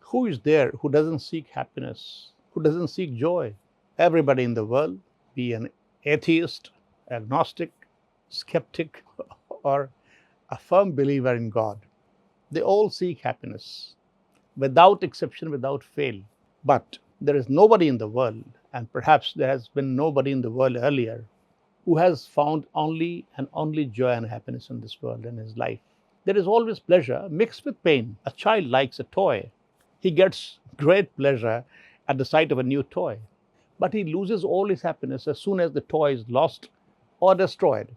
Who is there who doesn't seek happiness, who doesn't seek joy? Everybody in the world, be an atheist, agnostic, skeptic, or a firm believer in God, they all seek happiness, without exception, without fail. But there is nobody in the world, and perhaps there has been nobody in the world earlier, who has found only and only joy and happiness in this world in his life. There is always pleasure mixed with pain. A child likes a toy. He gets great pleasure at the sight of a new toy, but he loses all his happiness as soon as the toy is lost or destroyed.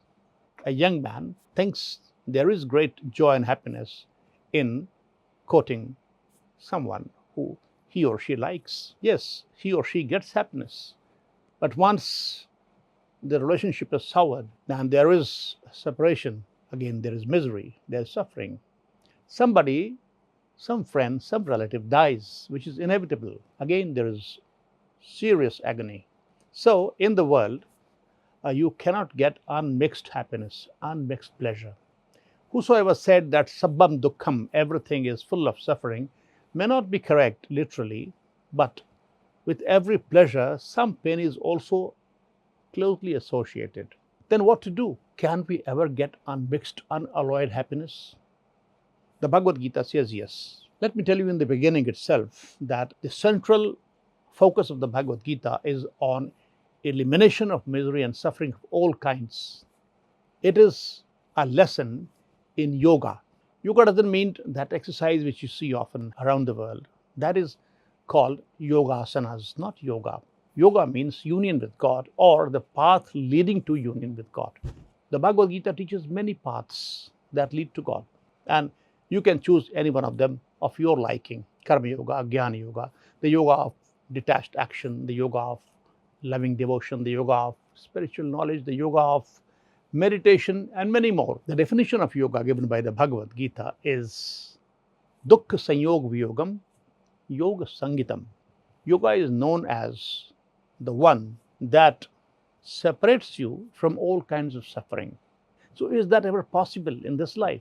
A young man thinks there is great joy and happiness in courting someone who he or she likes. Yes, he or she gets happiness. But once the relationship is soured and there is separation, again there is misery, there is suffering. Somebody, some friend, some relative dies, which is inevitable. Again there is serious agony. So in the world, you cannot get unmixed happiness, unmixed pleasure. Whosoever said that sabbam dukkham, everything is full of suffering, may not be correct literally, but with every pleasure, some pain is also closely associated. Then what to do? Can we ever get unmixed, unalloyed happiness? The Bhagavad Gita says yes. Let me tell you in the beginning itself that the central focus of the Bhagavad Gita is on elimination of misery and suffering of all kinds. It is a lesson in yoga. Yoga doesn't mean that exercise which you see often around the world. That is called yoga asanas, not yoga. Yoga means union with God, or the path leading to union with God. The Bhagavad Gita teaches many paths that lead to God, and you can choose any one of them of your liking. Karma yoga, jnana yoga, the yoga of detached action, the yoga of loving devotion, the yoga of spiritual knowledge, the yoga of meditation, and many more. The definition of yoga given by the Bhagavad Gita is dukkha sanyog viyogam yoga sangitam. Yoga is known as the one that separates you from all kinds of suffering. So is that ever possible in this life?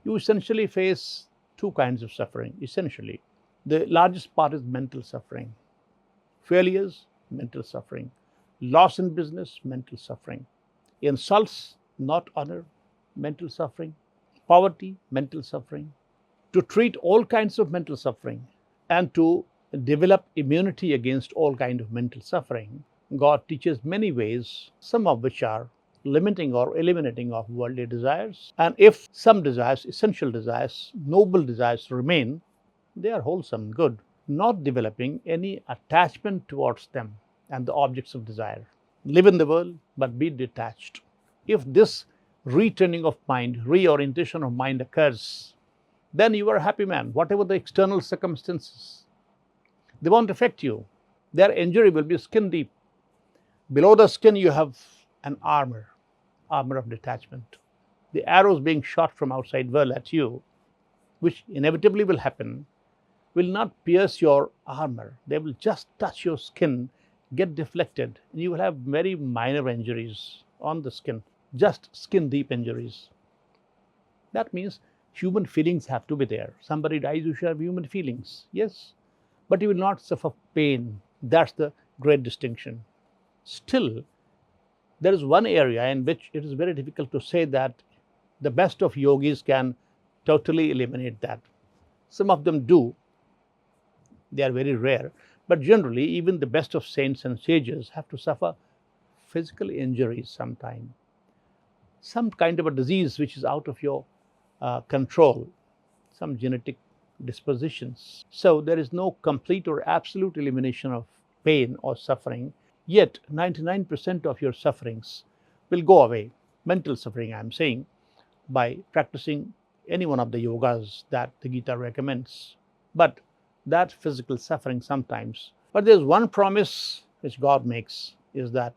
You essentially face two kinds of suffering, essentially. The largest part is mental suffering. Failures, mental suffering. Loss in business, mental suffering. Insults, not honor, mental suffering. Poverty, mental suffering. To treat all kinds of mental suffering and to develop immunity against all kinds of mental suffering, God teaches many ways, some of which are limiting or eliminating of worldly desires. And if some desires, essential desires, noble desires remain, they are wholesome and good, not developing any attachment towards them and the objects of desire. Live in the world, but be detached. If this returning of mind, reorientation of mind occurs, then you are a happy man. Whatever the external circumstances, they won't affect you. Their injury will be skin deep. Below the skin, you have an armor of detachment. The arrows being shot from outside world at you, which inevitably will happen, will not pierce your armor. They will just touch your skin, get deflected, and you will have very minor injuries on the skin, just skin deep injuries. That means human feelings have to be there. Somebody dies, you should have human feelings, yes, but you will not suffer pain. That's the great distinction. Still, there is one area in which it is very difficult to say that the best of yogis can totally eliminate that. Some of them do, they are very rare, but generally even the best of saints and sages have to suffer physical injuries sometime, some kind of a disease which is out of your control, some genetic dispositions. So there is no complete or absolute elimination of pain or suffering, yet 99% of your sufferings will go away. Mental suffering, I am saying, by practicing any one of the yogas that the Gita recommends. But that physical suffering sometimes. But there's one promise which God makes, is that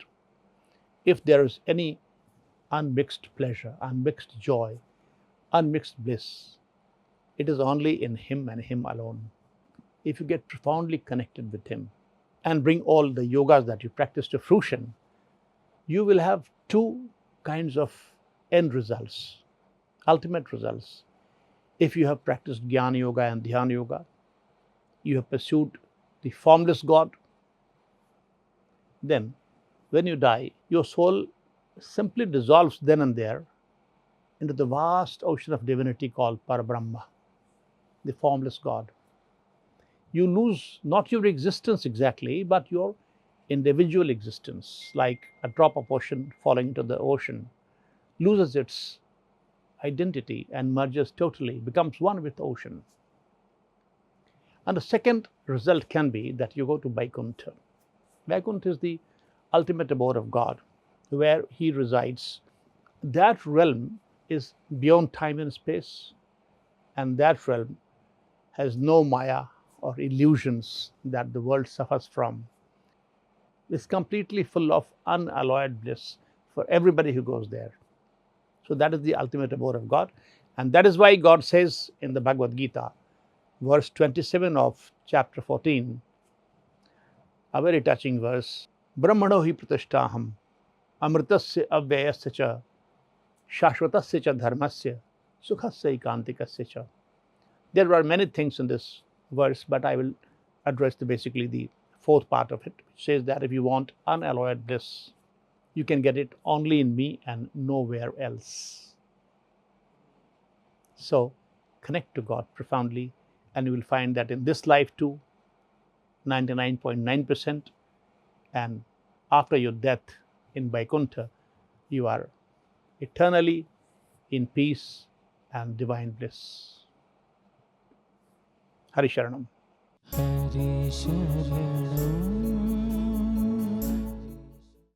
if there is any unmixed pleasure, unmixed joy, unmixed bliss, it is only in Him and Him alone. If you get profoundly connected with Him and bring all the yogas that you practice to fruition, you will have two kinds of end results, ultimate results. If you have practiced Jnana Yoga and Dhyana Yoga, you have pursued the formless God, then when you die, your soul simply dissolves then and there into the vast ocean of divinity called Parabrahma, the formless God. You lose not your existence exactly, but your individual existence, like a drop of ocean falling into the ocean, loses its identity and merges totally, becomes one with the ocean. And the second result can be that you go to Vaikuntha. Vaikuntha is the ultimate abode of God, where He resides. That realm is beyond time and space, and that realm has no Maya or illusions that the world suffers from. It's completely full of unalloyed bliss for everybody who goes there. So that is the ultimate abode of God. And that is why God says in the Bhagavad Gita, verse 27 of chapter 14, a very touching verse, Brahmano hi pratishtaham amritasya avyayasya cha shashvatasya cha dharmasya sukhasya ikantikasya cha. There are many things in this verse, but I will address basically the fourth part of it, which says that if you want unalloyed bliss, you can get it only in me and nowhere else. So connect to God profoundly, and you will find that in this life too, 99.9%, and after your death in Vaikuntha, you are eternally in peace and divine bliss. Hari Sharanam. Hari Sharanam.